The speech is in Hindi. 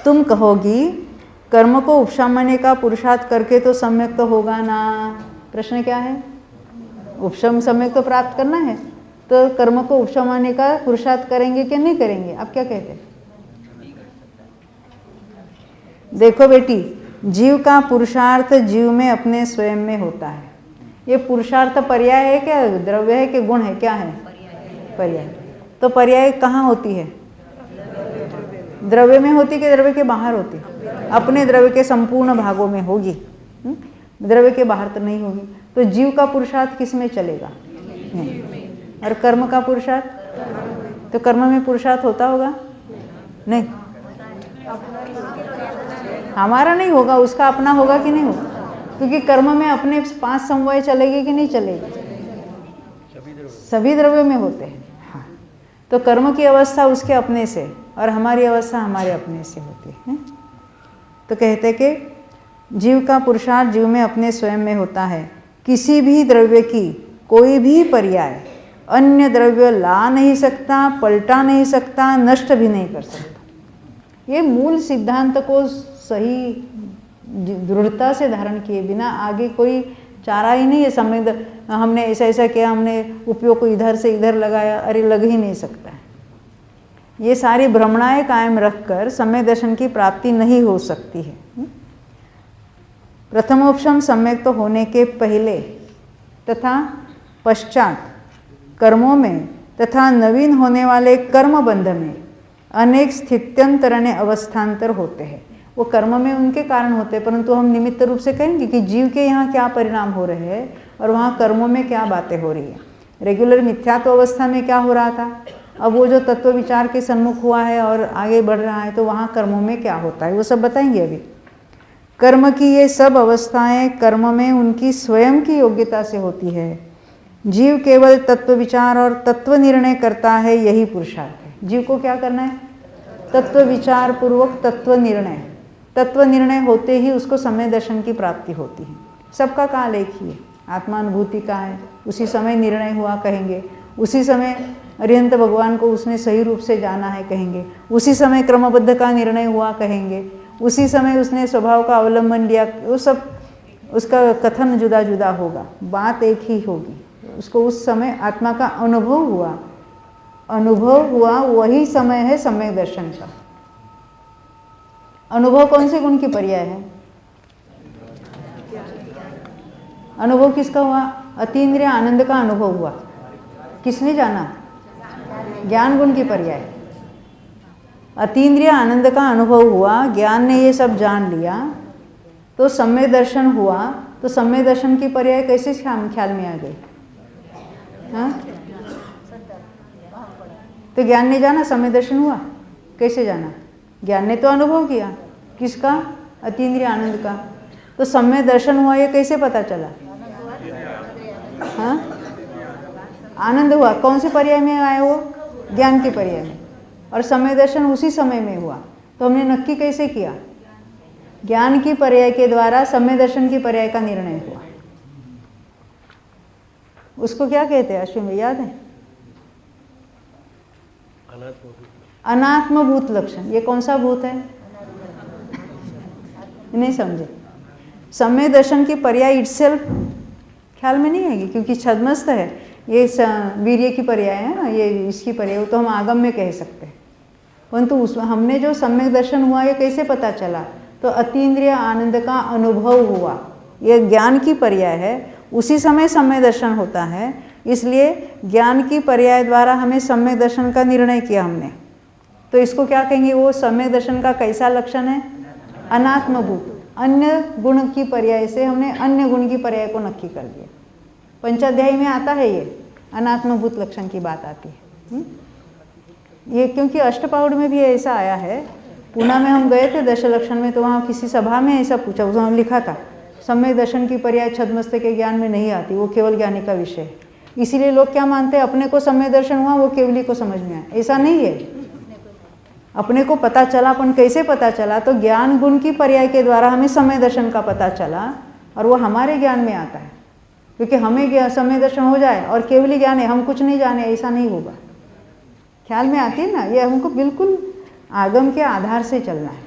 तुम कहोगी कर्म को उपशमने का पुरुषार्थ करके तो सम्यक तो होगा ना। प्रश्न क्या है? उपशम सम्यक तो प्राप्त करना है, तो कर्म को उपशमने का पुरुषार्थ करेंगे कि नहीं करेंगे? आप क्या कहते हैं? देखो बेटी, जीव का पुरुषार्थ जीव में अपने स्वयं में होता है। ये पुरुषार्थ पर्याय है क्या, द्रव्य है कि गुण है, क्या है? पर्याय। तो पर्याय कहाँ होती है? द्रव्य में होती कि द्रव्य के बाहर होती? अपने द्रव्य के संपूर्ण भागों में होगी, द्रव्य के बाहर तो नहीं होगी। तो जीव का पुरुषार्थ किस में चलेगा? नहीं। और कर्म का पुरुषार्थ? तो कर्म में पुरुषार्थ होता होगा? नहीं, हमारा नहीं होगा, उसका अपना होगा कि नहीं होगा? क्योंकि कर्म में अपने 5 समवाय चलेगी कि नहीं चलेगी? सभी द्रव्य में होते हैं। हाँ, तो कर्म की अवस्था उसके अपने से और हमारी अवस्था हमारे अपने से होती है। तो कहते कि जीव का पुरुषार्थ जीव में अपने स्वयं में होता है। किसी भी द्रव्य की कोई भी पर्याय अन्य द्रव्य ला नहीं सकता, पलटा नहीं सकता, नष्ट भी नहीं कर सकता। ये मूल सिद्धांत को सही दृढ़ता से धारण किए बिना आगे कोई चारा ही नहीं है। समय हमने ऐसा ऐसा किया, हमने उपयोग को इधर से इधर लगाया, अरे लग ही नहीं सकता है। ये सारी भ्रमणाएं कायम रखकर समय दर्शन की प्राप्ति नहीं हो सकती है। प्रथमोपशम सम्यक तो होने के पहले तथा पश्चात कर्मों में तथा नवीन होने वाले कर्म बंध में अनेक स्थित्यंतरणे अवस्थांतर होते हैं। वो कर्म में उनके कारण होते हैं, परंतु हम निमित्त रूप से कहेंगे कि जीव के यहाँ क्या परिणाम हो रहे हैं और वहाँ कर्मों में क्या बातें हो रही है। रेगुलर मिथ्यात्व अवस्था में क्या हो रहा था, अब वो जो तत्व विचार के सन्मुख हुआ है और आगे बढ़ रहा है, तो वहाँ कर्मों में क्या होता है वो सब बताएंगे अभी। कर्म की ये सब अवस्थाएं कर्म में उनकी स्वयं की योग्यता से होती है। जीव केवल तत्व विचार और तत्व निर्णय करता है, यही पुरुषार्थ है। जीव को क्या करना है? तत्व विचार पूर्वक तत्व निर्णय। तत्व निर्णय होते ही उसको समय दर्शन की प्राप्ति होती है। सबका काल एक ही है, आत्मानुभूति का है। उसी समय निर्णय हुआ कहेंगे, उसी समय अरिहंत भगवान को उसने सही रूप से जाना है कहेंगे, उसी समय क्रमबद्ध का निर्णय हुआ कहेंगे, उसी समय उसने स्वभाव का अवलंबन लिया। वो सब उसका कथन जुदा जुदा होगा, बात एक ही होगी। उसको उस समय आत्मा का अनुभव हुआ, वही समय है सम्यक दर्शन का। अनुभव कौन से गुण की पर्याय है? अनुभव किसका हुआ? अतीन्द्रिय आनंद का अनुभव हुआ। किसने जाना? ज्ञान गुण की पर्याय। अतीन्द्रिय आनंद का अनुभव हुआ, ज्ञान ने ये सब जान लिया, तो सम्यक दर्शन हुआ। तो सम्यक दर्शन की पर्याय कैसे ख्याल में आ गई? हाँ, तो ज्ञान ने जाना, सम्यक दर्शन हुआ। कैसे जाना? ज्ञान ने तो अनुभव किया, किसका? अतीन्द्रिय आनंद का। तो सम्यक दर्शन हुआ, ये कैसे पता चला? हाँ, आनंद हुआ। कौन से पर्याय में आया वो? ज्ञान के पर्याय में। और समय दर्शन उसी समय में हुआ। तो हमने नक्की कैसे किया? ज्ञान की पर्याय के द्वारा समय दर्शन की पर्याय का निर्णय हुआ। उसको क्या कहते हैं अश्विन, याद है? अनात्मभूत लक्षण। ये कौन सा भूत है? नहीं समझे? सम्यक दर्शन की पर्याय इटसेल्फ ख्याल में नहीं आएगी, क्योंकि छद्मस्थ है। ये वीर्य की पर्याय है ना, ये इसकी पर्याय, तो हम आगम में कह सकते हैं। परंतु उसमें हमने जो सम्यक दर्शन हुआ, ये कैसे पता चला? तो अतीन्द्रिय आनंद का अनुभव हुआ, ये ज्ञान की पर्याय है। उसी समय सम्यक दर्शन होता है, इसलिए ज्ञान की पर्याय द्वारा हमें सम्यक दर्शन का निर्णय किया हमने। तो इसको क्या कहेंगे? वो सम्यक दर्शन का कैसा लक्षण है? अनात्मभूत। अन्य गुण की पर्याय से हमने अन्य गुण की पर्याय को नक्की कर दिया। पंचाध्यायी में आता है ये अनात्मभूत लक्षण की बात आती है। ये क्योंकि अष्टपाउड में भी ऐसा आया है। पूना में हम गए थे दश लक्षण में, तो वहाँ किसी सभा में ऐसा पूछा, उसमें हम लिखा था सम्यक दर्शन की पर्याय छद्मस्त के ज्ञान में नहीं आती, वो केवल ज्ञानी का विषय है। इसीलिए लोग क्या मानते हैं? अपने को सम्यक दर्शन हुआ, वो केवली को समझ में आया। ऐसा नहीं है। अपने को पता चला, अपन कैसे पता चला? तो ज्ञान गुण की पर्याय के द्वारा हमें सम्यक दर्शन का पता चला, और वो हमारे ज्ञान में आता है। क्योंकि हमें सम्यक दर्शन हो जाए और केवली ज्ञान है, हम कुछ नहीं जाने, ऐसा नहीं होगा। ख्याल में आती है ना? ये हमको बिल्कुल आगम के आधार से चलना है।